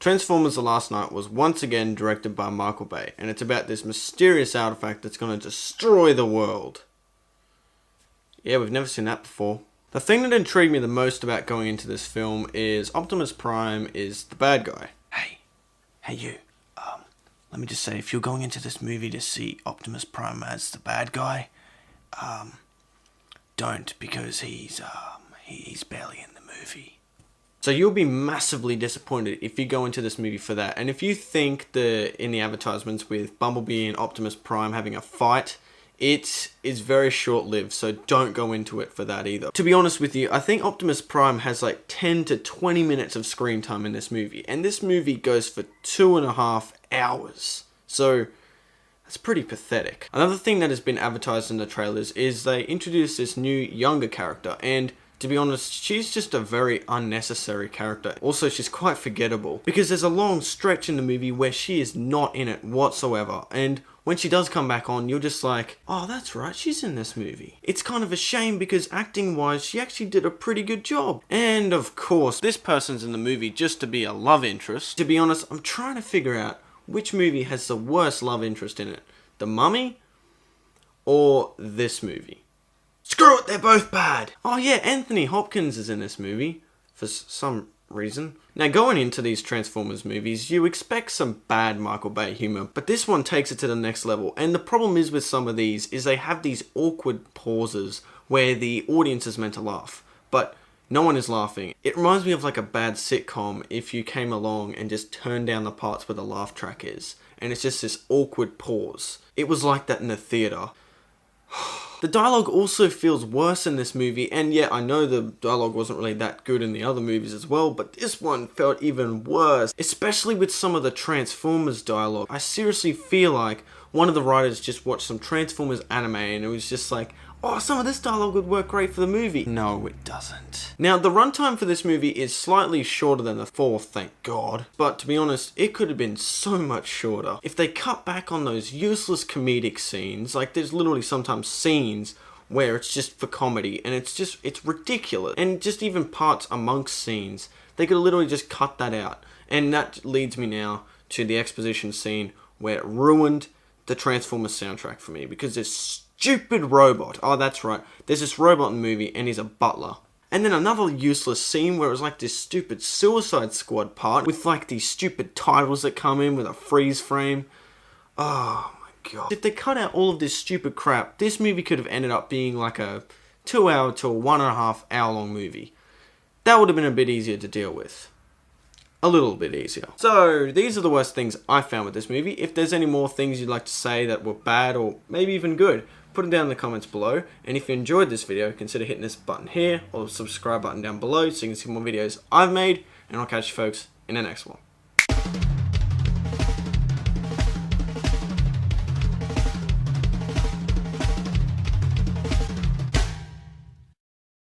Transformers The Last Knight was once again directed by Michael Bay, and it's about this mysterious artifact that's going to destroy the world. Yeah, we've never seen that before. The thing that intrigued me the most about going into this film is Optimus Prime is the bad guy. Hey you, let me just say, if you're going into this movie to see Optimus Prime as the bad guy, don't, because he's barely in the movie. So you'll be massively disappointed if you go into this movie for that. And if you think in the advertisements with Bumblebee and Optimus Prime having a fight, it is very short-lived, so don't go into it for that either. To be honest with you, I think Optimus Prime has like 10 to 20 minutes of screen time in this movie. And this movie goes for 2.5 hours. So that's pretty pathetic. Another thing that has been advertised in the trailers is they introduced this new younger character, and to be honest, she's just a very unnecessary character. Also, she's quite forgettable, because there's a long stretch in the movie where she is not in it whatsoever, and when she does come back on, you're just like, oh, that's right, she's in this movie. It's kind of a shame because acting-wise, she actually did a pretty good job. And of course, this person's in the movie just to be a love interest. To be honest, I'm trying to figure out which movie has the worst love interest in it. The Mummy or this movie? Screw it, they're both bad. Oh yeah, Anthony Hopkins is in this movie for some reason. Now, going into these Transformers movies, you expect some bad Michael Bay humor, but this one takes it to the next level. And the problem is with some of these is they have these awkward pauses where the audience is meant to laugh, but no one is laughing. It reminds me of like a bad sitcom if you came along and just turned down the parts where the laugh track is, and it's just this awkward pause. It was like that in the theater. The dialogue also feels worse in this movie, and yeah, I know the dialogue wasn't really that good in the other movies as well, but this one felt even worse, especially with some of the Transformers dialogue. I seriously feel like one of the writers just watched some Transformers anime and it was just like, oh, some of this dialogue would work great for the movie. No, it doesn't. Now, the runtime for this movie is slightly shorter than the fourth, thank God. But to be honest, it could have been so much shorter. If they cut back on those useless comedic scenes, like there's literally sometimes scenes where it's just for comedy and it's ridiculous. And just even parts amongst scenes, they could literally just cut that out. And that leads me now to the exposition scene where it ruined the Transformers soundtrack for me because this stupid robot. Oh, that's right. There's this robot in the movie and he's a butler. And then another useless scene where it was like this stupid Suicide Squad part with like these stupid titles that come in with a freeze frame. Oh my god. If they cut out all of this stupid crap, this movie could have ended up being like a 2 hour to a 1.5 hour long movie. That would have been a bit easier to deal with. A little bit easier. So, these are the worst things I found with this movie. If there's any more things you'd like to say that were bad or maybe even good, put them down in the comments below. And if you enjoyed this video, consider hitting this button here or the subscribe button down below so you can see more videos I've made. And I'll catch you folks in the next one.